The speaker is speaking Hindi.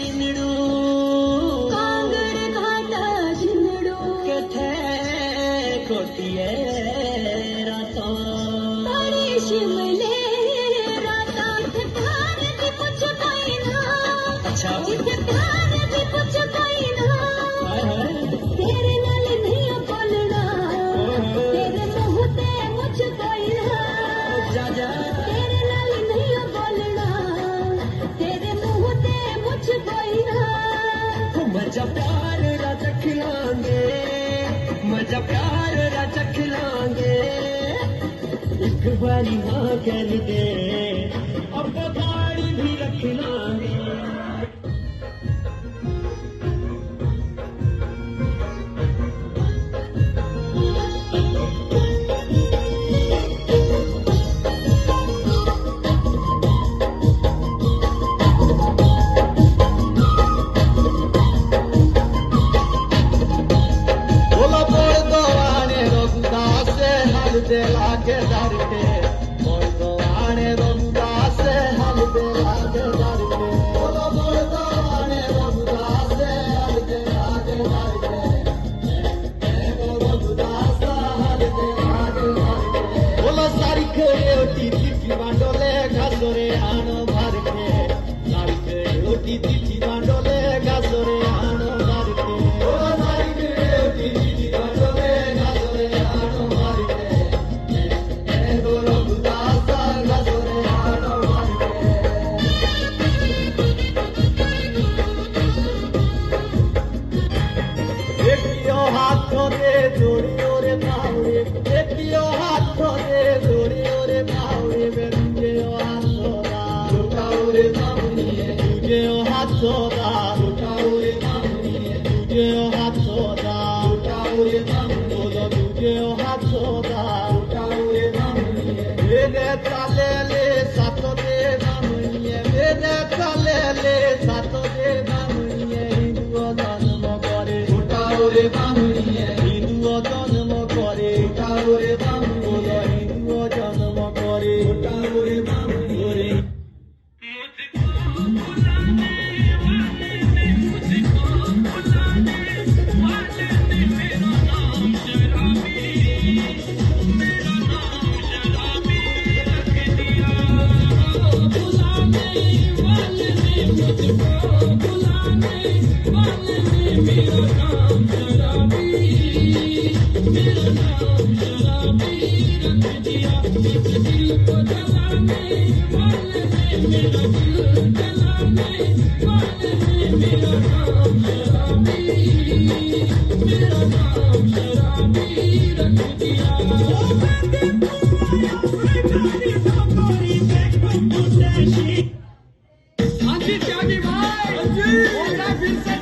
जिनड़ू कांगड़ घाटा जिनड़ू कथे कोटिए रातों तारे शिमले राता ठिकाने दी कुछ कोई ना अच्छा ठिकाने दी कुछ कोई ना तेरे नाल नहीं बोलना तेरे मुंह ते मुझ कोई ना जा जा तेरे नाल नहीं बोलना तेरे मुंह ते मुझ कोई ना मजा प्यार रा चख लांगे मजा प्यार रा चख लांगे एक बारी हाँ कर दे अब गाड़ी भी रख लांगे de la que darte Porto ane romda se hal de la que darte Polo porto ane romda se hal de la que darte Ego romda se hal de la que darte Polo sari ke oti titi bandole gasore ano bharke Sari ke oti titi bandole gasore ano bharke Polo sari ke oti titi bandole gasore ano bharke हाथों दे जोड़ियों रे बावड़े देखियो हाथों दे जोड़ियों रे बावड़े में तुझे हाथों दा लुटाओ रे बावड़ी तुझे हाथों दा लुटाओ रे बावड़ी तुझे हाथों दा लुटाओ रे बावड़ी तुझे हाथों दा लुटाओ रे बावड़ी मेरे ताले ले साथों दे बावड़ी मेरे ताले ले साथों दे बावड़ी हिंदू जन्म करे लुटाओ रे बावड़ी জন্ম করে কাউরে বামুন হিন্দু জন্ম করে কাউরে বামুন করে हाँ जी त्यागी भाई, हाँ जी,